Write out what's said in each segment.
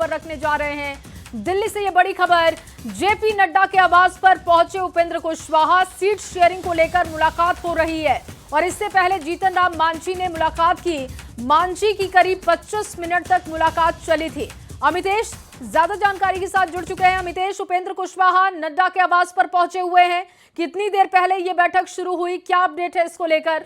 नजर रखने जा रहे हैं। दिल्ली से ये बड़ी खबर, जेपी नड्डा के आवास पर पहुंचे उपेंद्र कुशवाहा, सीट शेयरिंग को लेकर मुलाकात हो रही है। और इससे पहले जीतन राम मांझी ने मुलाकात की। मांझी की करीब 25 मिनट तक मुलाकात चली थी। अमितेश ज्यादा जानकारी के साथ जुड़ चुके हैं। अमितेश, उपेंद्र कुशवाहा नड्डा के आवास पर पहुंचे हुए हैं, कितनी देर पहले ये बैठक शुरू हुई, क्या अपडेट है इसको लेकर?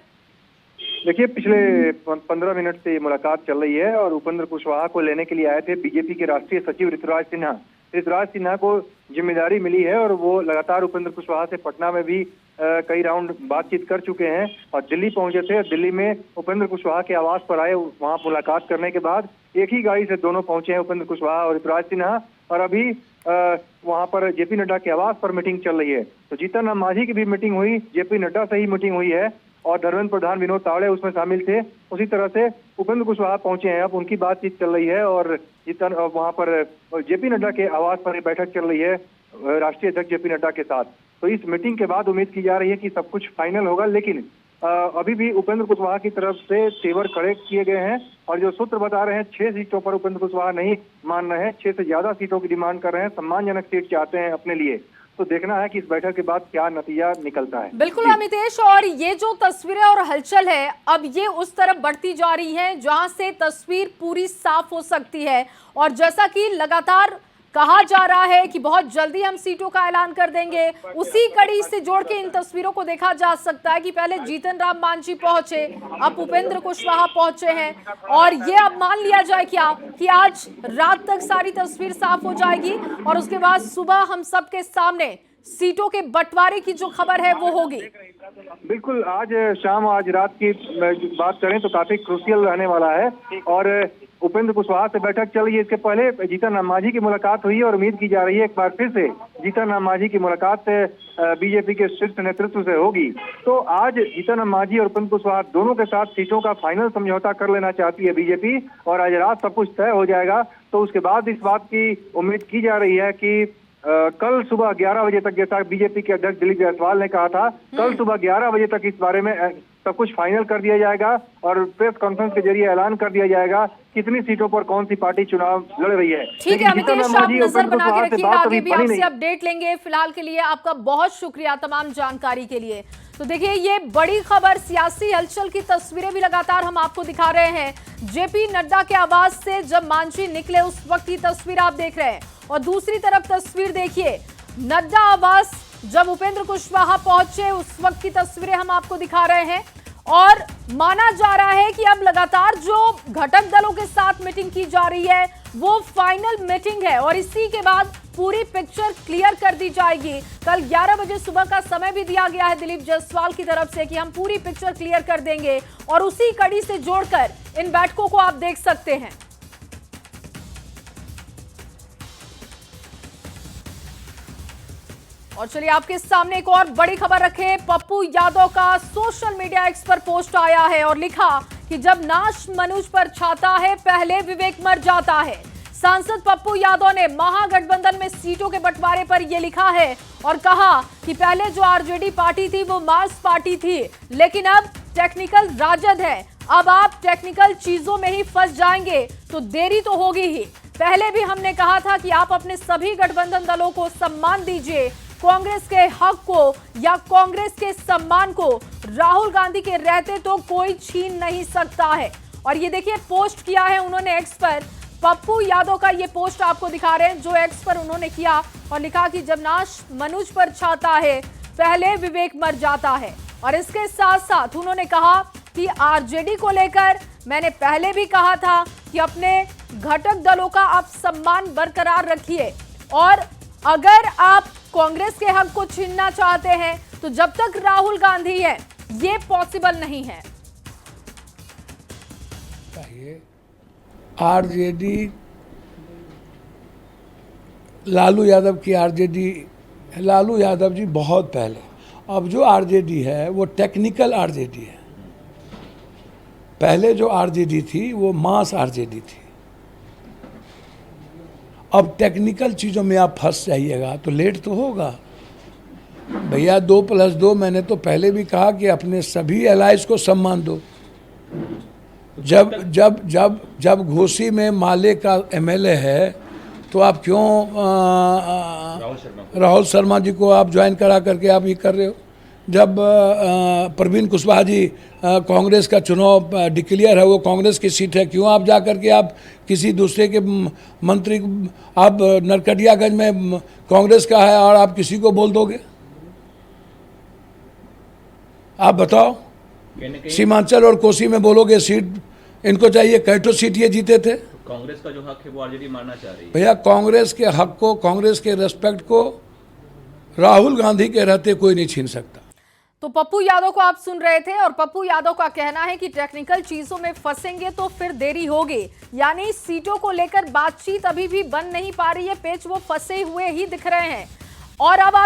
देखिए, पिछले 15 मिनट से मुलाकात चल रही है और उपेंद्र कुशवाहा को लेने के लिए आए थे बीजेपी के राष्ट्रीय सचिव ऋतुराज सिन्हा। ऋतुराज सिन्हा को जिम्मेदारी मिली है और वो लगातार उपेंद्र कुशवाहा से पटना में भी कई राउंड बातचीत कर चुके हैं और दिल्ली पहुंचे थे। दिल्ली में उपेंद्र कुशवाहा के आवास पर आए, वहां मुलाकात करने के बाद एक ही गाड़ी से दोनों पहुंचे हैं, उपेंद्र कुशवाहा और ऋतुराज सिन्हा। और अभी वहां पर जेपी नड्डा के आवास पर मीटिंग चल रही है। तो जीतन राम मांझी की भी मीटिंग हुई, जेपी नड्डा से ही मीटिंग हुई है और धर्मेंद्र प्रधान, विनोद तावड़े उसमें शामिल थे। उसी तरह से उपेंद्र कुशवाहा पहुंचे हैं, अब उनकी बातचीत चल रही है और जीतन वहां पर जेपी नड्डा के आवास पर बैठक चल रही है राष्ट्रीय अध्यक्ष जेपी नड्डा के साथ। तो इस मीटिंग के बाद उम्मीद की जा रही है कि सब कुछ फाइनल होगा, लेकिन अभी भी उपेंद्र कुशवाहा की तरफ से तेवर खड़े किए गए हैं और जो सूत्र बता रहे हैं 6 सीटों पर उपेंद्र कुशवाहा नहीं मान रहे हैं, 6 से ज्यादा सीटों की डिमांड कर रहे हैं, सम्मानजनक सीट चाहते हैं अपने लिए। तो देखना है कि इस बैठक के बाद क्या नतीजा निकलता है। बिल्कुल अमितेश, और ये जो तस्वीरें और हलचल है अब ये उस तरफ बढ़ती जा रही है जहां से तस्वीर पूरी साफ हो सकती है। और जैसा कि लगातार कहा जा रहा है कि बहुत जल्दी हम सीटों का ऐलान कर देंगे, उसी कड़ी से जोड़ के इन तस्वीरों को देखा जा सकता है कि पहले जीतन राम मांझी पहुंचे, अब उपेंद्र कुशवाहा पहुंचे हैं। और ये अब मान लिया जाए क्या कि आज रात तक सारी तस्वीर साफ हो जाएगी और उसके बाद सुबह हम सबके सामने सीटों के बंटवारे की जो खबर है वो होगी। बिल्कुल, आज शाम आज रात की बात करें तो काफी क्रूशियल रहने वाला है और उपेंद्र कुशवाहा से बैठक चल रही है। इसके पहले जीतन राम मांझी की मुलाकात हुई और उम्मीद की जा रही है एक बार फिर से जीतन राम मांझी की मुलाकात बीजेपी के शीर्ष नेतृत्व से होगी। तो आज जीतन राम मांझी और उपेंद्र कुशवाहा दोनों के साथ सीटों का फाइनल समझौता कर लेना चाहती है बीजेपी और आज रात सब कुछ तय हो जाएगा। तो उसके बाद इस बात की उम्मीद की जा रही है कि कल सुबह 11 बजे तक, जैसा बीजेपी के अध्यक्ष दिलीप जायसवाल ने कहा था, कल सुबह 11 बजे तक इस बारे में सब कुछ फाइनल कर दिया जाएगा और प्रेस कॉन्फ्रेंस के जरिए ऐलान कर दिया जाएगा कितनी सीटों पर कौन सी पार्टी चुनाव लड़ रही है। ठीक है अमितेश, आप नजर बना के रखिएगा, आगे भी आपसे अपडेट लेंगे। फिलहाल के लिए आपका बहुत शुक्रिया तमाम जानकारी के लिए। तो देखिए, ये बड़ी खबर, सियासी हलचल की तस्वीरें भी लगातार हम आपको दिखा रहे हैं। जेपी नड्डा के आवास से जब मांझी निकले उस वक्त की तस्वीर आप देख रहे हैं और दूसरी तरफ तस्वीर देखिए नड्डा आवास जब उपेंद्र कुशवाहा पहुंचे उस वक्त की तस्वीरें हम आपको दिखा रहे हैं। और माना जा रहा है कि अब लगातार जो घटक दलों के साथ मीटिंग की जा रही है वो फाइनल मीटिंग है और इसी के बाद पूरी पिक्चर क्लियर कर दी जाएगी। कल 11 बजे सुबह का समय भी दिया गया है दिलीप जायसवाल की तरफ से कि हम पूरी पिक्चर क्लियर कर देंगे और उसी कड़ी से जोड़कर इन बैठकों को आप देख सकते हैं। और चलिए आपके सामने एक और बड़ी खबर रखें। पप्पू यादव का सोशल मीडिया एक्स पर पोस्ट आया है और लिखा कि जब नाश मनुज पर छाता है पहले विवेक मर जाता है। सांसद पप्पू यादव ने महागठबंधन में सीटों के बंटवारे पर यह लिखा है और कहा कि पहले जो आरजेडी पार्टी थी वो मार्क्स पार्टी थी, लेकिन अब टेक्निकल राजद है। अब आप टेक्निकल चीजों में ही फंस जाएंगे तो देरी तो होगी ही। पहले भी हमने कहा था कि आप अपने सभी गठबंधन दलों को सम्मान दीजिए, कांग्रेस के हक को या कांग्रेस के सम्मान को राहुल गांधी के रहते तो कोई छीन नहीं सकता है। और ये देखिए पोस्ट किया है उन्होंने एक्स पर, पप्पू यादव का ये पोस्ट आपको दिखा रहे हैं जो एक्स पर उन्होंने किया और लिखा कि जब नाश मनुज पर छाता है पहले विवेक मर जाता है। और इसके साथ साथ उन्होंने कहा कि आरजेडी को लेकर मैंने पहले भी कहा था कि अपने घटक दलों का आप सम्मान बरकरार रखिए और अगर आप कांग्रेस के हक को छीनना चाहते हैं तो जब तक राहुल गांधी है ये पॉसिबल नहीं है। आरजेडी, लालू यादव की आरजेडी, लालू यादव जी बहुत पहले, अब जो आरजेडी है वो टेक्निकल आरजेडी है। पहले जो आरजेडी थी वो मास आरजेडी थी। अब टेक्निकल चीज़ों में आप फंस जाइएगा तो लेट तो होगा भैया। 2+2 मैंने तो पहले भी कहा कि अपने सभी एलाइज को सम्मान दो। जब जब जब जब घोसी में माले का एमएलए है तो आप क्यों राहुल शर्मा जी को आप ज्वाइन करा करके आप ये कर रहे हो? जब प्रवीण कुशवाहा जी कांग्रेस का चुनाव डिक्लेयर है, वो कांग्रेस की सीट है, क्यों आप जा करके आप किसी दूसरे के मंत्री, आप नरकटियागंज में कांग्रेस का है और आप किसी को बोल दोगे? आप बताओ, सीमांचल और कोसी में बोलोगे सीट इनको चाहिए, कैटो सीट ये जीते थे। कांग्रेस का जो हक है वो आरजेडी मारना चाह रही है। भैया कांग्रेस के हक को, कांग्रेस के रेस्पेक्ट को राहुल गांधी के रहते कोई नहीं छीन सकता। तो पप्पू यादव को आप सुन रहे थे और पप्पू यादव का कहना है कि टेक्निकल चीजों में फंसेंगे तो फिर देरी होगी, यानी सीटों को लेकर बातचीत अभी भी बन नहीं पा रही है, पेच वो फंसे हुए ही दिख रहे हैं। और अब आप